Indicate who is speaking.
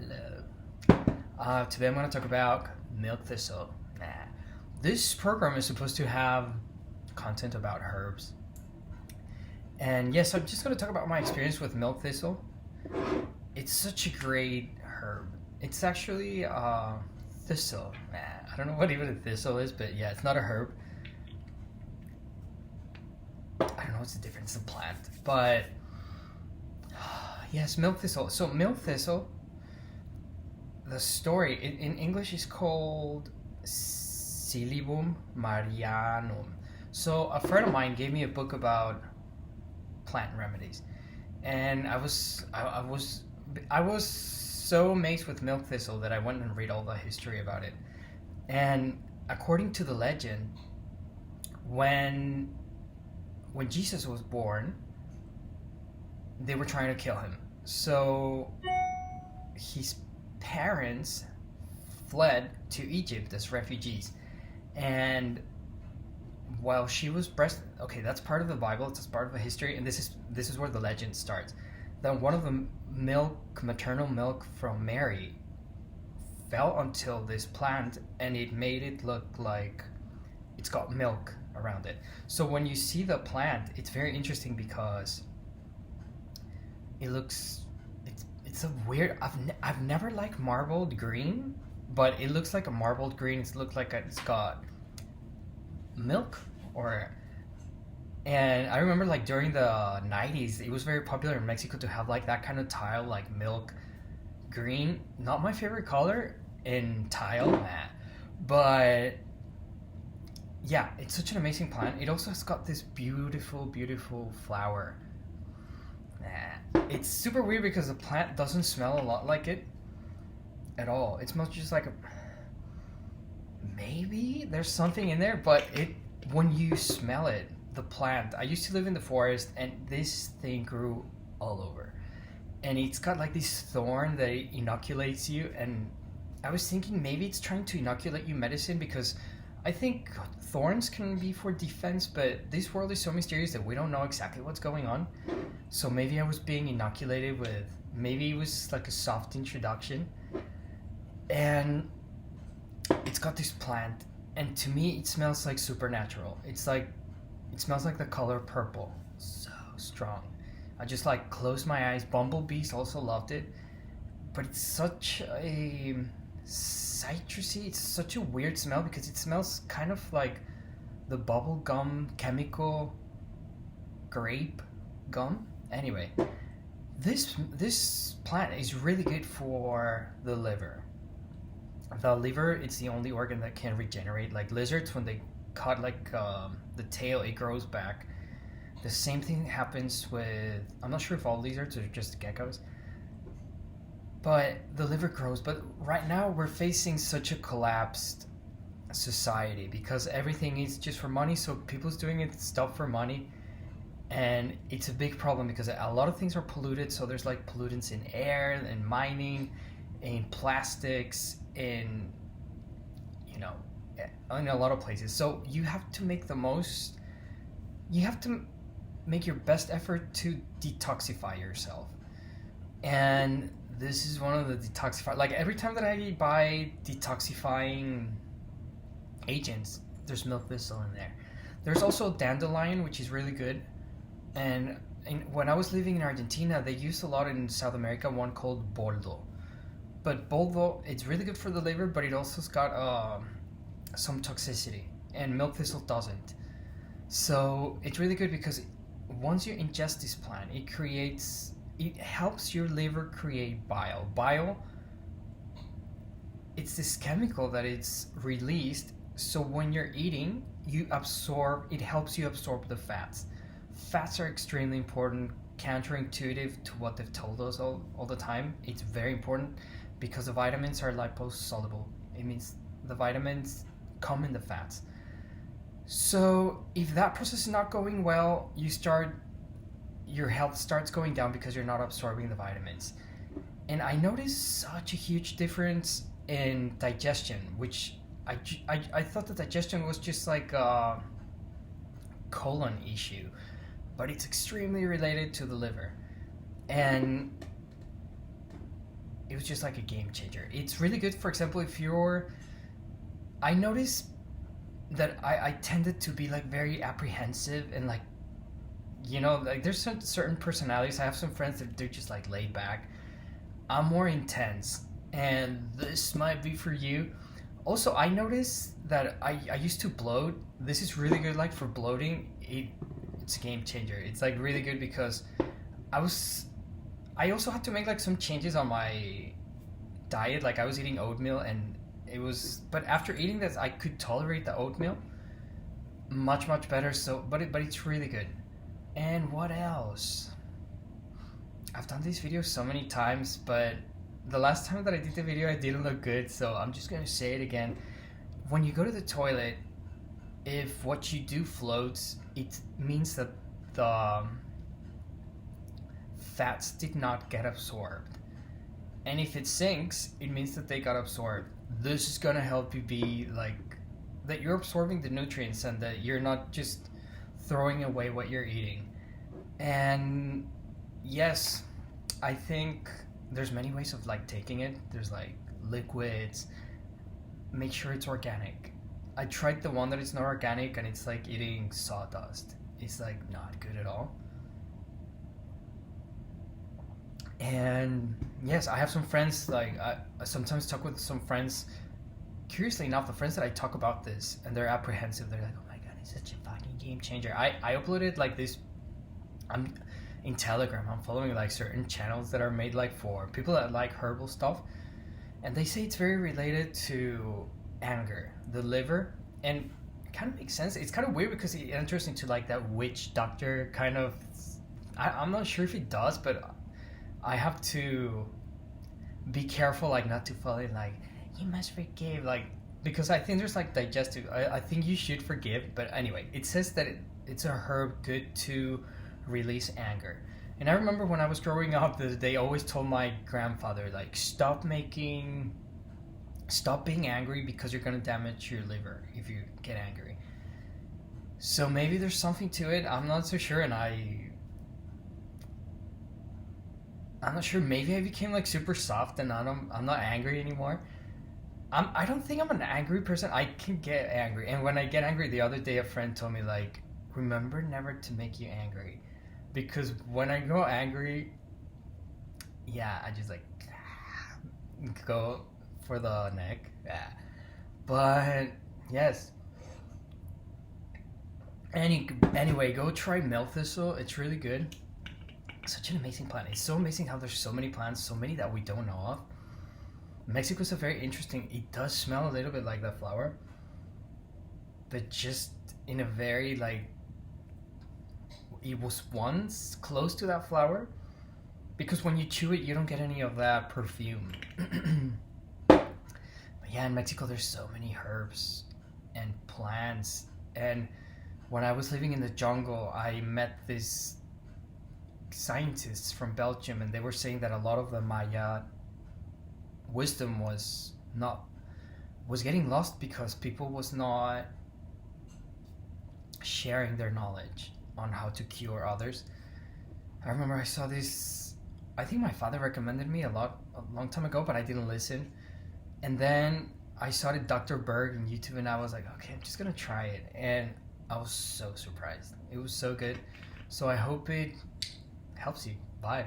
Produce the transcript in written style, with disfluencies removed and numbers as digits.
Speaker 1: Hello. Today I'm going to talk about milk thistle. This program is supposed to have content about herbs. And yes, I'm just going to talk about my experience with milk thistle. It's such a great herb. It's actually thistle. I don't know what even a thistle is, but yeah, it's not a herb. I don't know what's the difference. It's a plant. But yes, milk thistle. So milk thistle, the story in English is called Silybum Marianum. So a friend of mine gave me a book about plant remedies, and I was so amazed with milk thistle that I went and read all the history about it. And according to the legend, when Jesus was born, they were trying to kill him. So his parents fled to Egypt as refugees. And while she was okay, that's part of the Bible, it's part of the history, and this is where the legend starts. Then one of the maternal milk from Mary fell onto this plant, and it made it look like it's got milk around it. So when you see the plant, it's very interesting because it's a weird. I've never liked marbled green, but it looks like a marbled green. It looks like it's got milk and I remember like during the 90s it was very popular in Mexico to have like that kind of tile, like milk green. Not my favorite color in tile, but yeah, it's such an amazing plant. It also has got this beautiful flower. It's super weird because the plant doesn't smell a lot like it at all. It smells just like maybe there's something in there, but when you smell it, the plant. I used to live in the forest, and this thing grew all over, and it's got like this thorn that inoculates you. And I was thinking maybe it's trying to inoculate you medicine, because I think thorns can be for defense, but this world is so mysterious that we don't know exactly what's going on. So maybe I was being inoculated with, maybe it was like a soft introduction. And it's got this plant, and to me it smells like supernatural. It smells like the color purple, so strong. I just like closed my eyes. Bumblebees also loved it, but it's such a citrusy, it's such a weird smell because it smells kind of like the bubble gum chemical grape gum. Anyway, this plant is really good for the liver. The liver, it's the only organ that can regenerate. Like lizards, when they cut like the tail, it grows back. The same thing happens with, I'm not sure if all lizards or just geckos, but the liver grows. But right now we're facing such a collapsed society because everything is just for money. So people's doing it stuff for money, and it's a big problem because a lot of things are polluted. So there's like pollutants in air and mining, in plastics, in a lot of places. So you have to make your best effort to detoxify yourself. And this is one of the detoxify. Like every time that I buy detoxifying agents, there's milk thistle in there. There's also dandelion, which is really good. And when I was living in Argentina, they used a lot in South America one called boldo. But boldo, it's really good for the liver, but it also's got some toxicity, and milk thistle doesn't. So it's really good because once you ingest this plant, it helps your liver create bile. Bile, it's this chemical that it's released. So when you're eating, it helps you absorb the fats. Fats are extremely important, counterintuitive to what they've told us all the time. It's very important because the vitamins are liposoluble. It means the vitamins come in the fats. So if that process is not going well, your health starts going down because you're not absorbing the vitamins. And I noticed such a huge difference in digestion, which I thought that digestion was just like a colon issue, but it's extremely related to the liver. And it was just like a game changer. It's really good. For example, if you're, I noticed that I tended to be like very apprehensive and like, like there's some certain personalities. I have some friends that they're just like laid back. I'm more intense, and this might be for you. Also, I noticed that I used to bloat. This is really good, like for bloating. It's a game changer. It's like really good because I also had to make like some changes on my diet. Like I was eating oatmeal, and but after eating this, I could tolerate the oatmeal much better. So, but it's really good. And what else? I've done these videos so many times, but the last time that I did the video, I didn't look good, so I'm just gonna say it again. When you go to the toilet, if what you do floats, it means that the fats did not get absorbed. And if it sinks, it means that they got absorbed. This is gonna help you be like, that you're absorbing the nutrients and that you're not just throwing away what you're eating. And yes, I think there's many ways of like taking it. There's like liquids. Make sure it's organic. I tried the one that is not organic, and it's like eating sawdust. It's like not good at all. And yes, I have some friends, like I sometimes talk with some friends. Curiously enough, the friends that I talk about this and they're apprehensive, they're like, oh my god, it's such a fucking game changer. I uploaded like this, I'm in Telegram, I'm following like certain channels that are made like for people that like herbal stuff, and they say it's very related to anger, the liver, and it kind of makes sense. It's kind of weird because it enters into like that witch doctor kind of, I'm not sure if it does, but I have to be careful like not to fall in like, you must forgive, like, because I think there's like digestive, I think you should forgive, but anyway, it says that it's a herb good to release anger. And I remember when I was growing up, they always told my grandfather like, stop being angry because you're gonna damage your liver if you get angry. So maybe there's something to it. I'm not so sure, and I'm not sure. Maybe I became like super soft and I'm not angry anymore. I don't think I'm an angry person. I can get angry, and when I get angry, the other day a friend told me like, remember never to make you angry, because when I go angry, yeah, I just like go for the neck. Yeah. But yes. Anyway, go try milk thistle. It's really good. Such an amazing plant. It's so amazing how there's so many plants, so many that we don't know of. Mexico's a very interesting. It does smell a little bit like that flower, but just in a very like, it was once close to that flower, because when you chew it, you don't get any of that perfume. But yeah, in Mexico, there's so many herbs and plants. And when I was living in the jungle, I met these scientists from Belgium, and they were saying that a lot of the Maya wisdom was getting lost because people was not sharing their knowledge on how to cure others. I remember I saw this, I think my father recommended me a long time ago, but I didn't listen. And then I saw the Dr. Berg on YouTube, and I was like, okay, I'm just gonna try it. And I was so surprised. It was so good. So I hope it helps you. Bye.